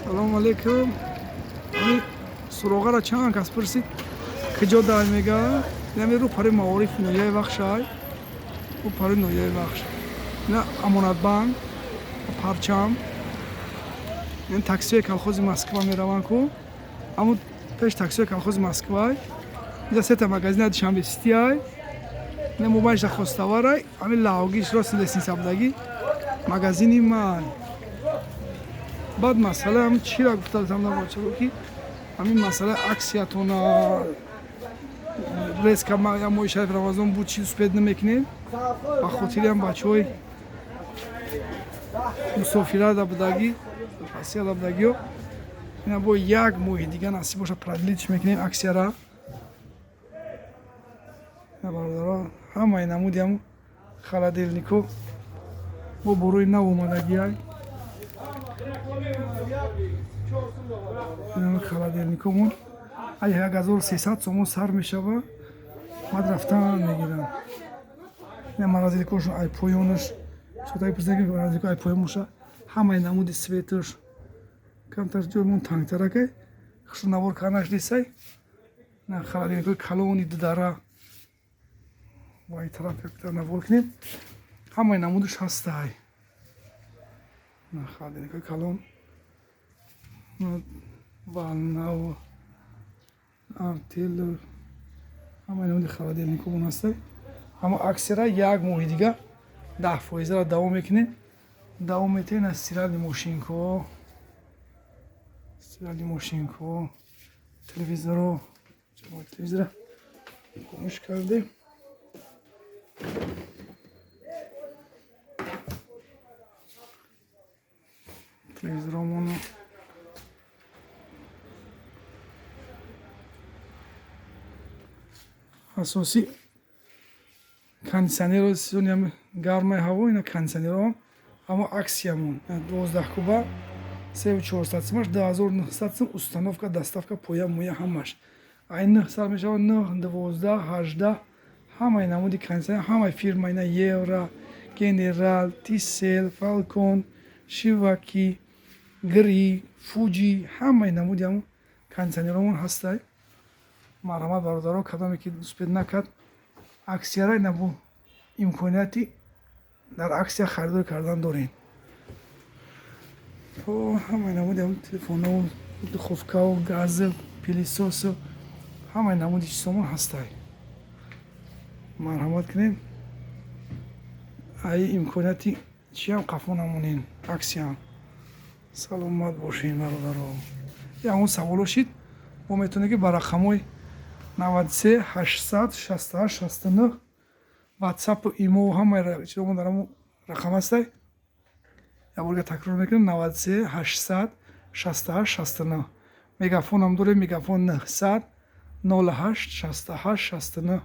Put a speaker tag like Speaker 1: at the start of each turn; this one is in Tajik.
Speaker 1: Салому алейкум. Ами суроғара чанд кас пурсид киҷо дар мега яме рӯ пари маориф ноҳияи вахшай рӯ пари ноҳияи вахш ина амонатбанк парчам ин таксиҳои колхози Москва мераванд ку аму пеш таксиҳои колхози Москвай инҷа сета магазина дишанбе ситиай ина мубайша хостоварай ами лаҳогиш рост лесенсия будагӣ магазини ман баъд масъала ҳам чира гуфтам намочаро ки ҳамин масъала аксиятона резка я моҳи шари рамазон буд чи успед намекунем ба хотири ҳам бачаҳои мусофирада будагӣ пасиада будагиҳо ина бо як моҳи дига насиб боша продлитш мекунем аксияра бародаро ҳамаи намуди ҳам холодильнико бо борои нав омадагиай холодильникомон ай 1300 сомон сар мешава баъд рафтан мегирам ина морозилкашон ай поёнаш шотаи пурсидаги морозилко ай поён боша ҳамаи намуди светаш камтар ҷоймон тангтаракай хушро навор карданаш дисай ина холодильникои калони дудара вай тараф якта навор кунем ҳамаи намудаш ҳастай ина холодильникои калон валнав артел ҳамаи намуди холодильникомон ҳастай ама аксира як моҳи дига 10% давом мекунем давом метавонем аз стиральни мошинко телевизоро телевизора хомӯш кардем телевизоромоно асоси кондитсионеро сезони ҳам гармаи ҳаво ина кондитсионеро ҳама аксиямон 12 куба 3400 сомаш 2900 сом установка доставка поя моя ҳамаш ай 900 мешава 9 12 18 ҳамаи намуди кондитсионер ҳамаи фирма ина евро генерал тисел фалкон шиваки гри фуҷи ҳамаи намуди ҳам кондитсионеромон ҳастай марҳамат бародаро кадоме ки успед накард аксияра ина бо имконияти дар аксия харидор кардан дорем то ҳамаи намуди ҳам телефонову духовкаву газу пилисосу ҳамаи намуди чизомон ҳастай марҳамат кунем ай имконияти чиам қафо намонем аксияам саломат бошед бародаро ягон саволо шид мо метавонем ки ба рақамҳои 93 800 68 69 ватсапу имо ҳамаи чизомон дар ҳамон рақам ҳастай якборга такрор мекунем 93 800 68 69 мегафонам дорем мегафон 900 08 68 69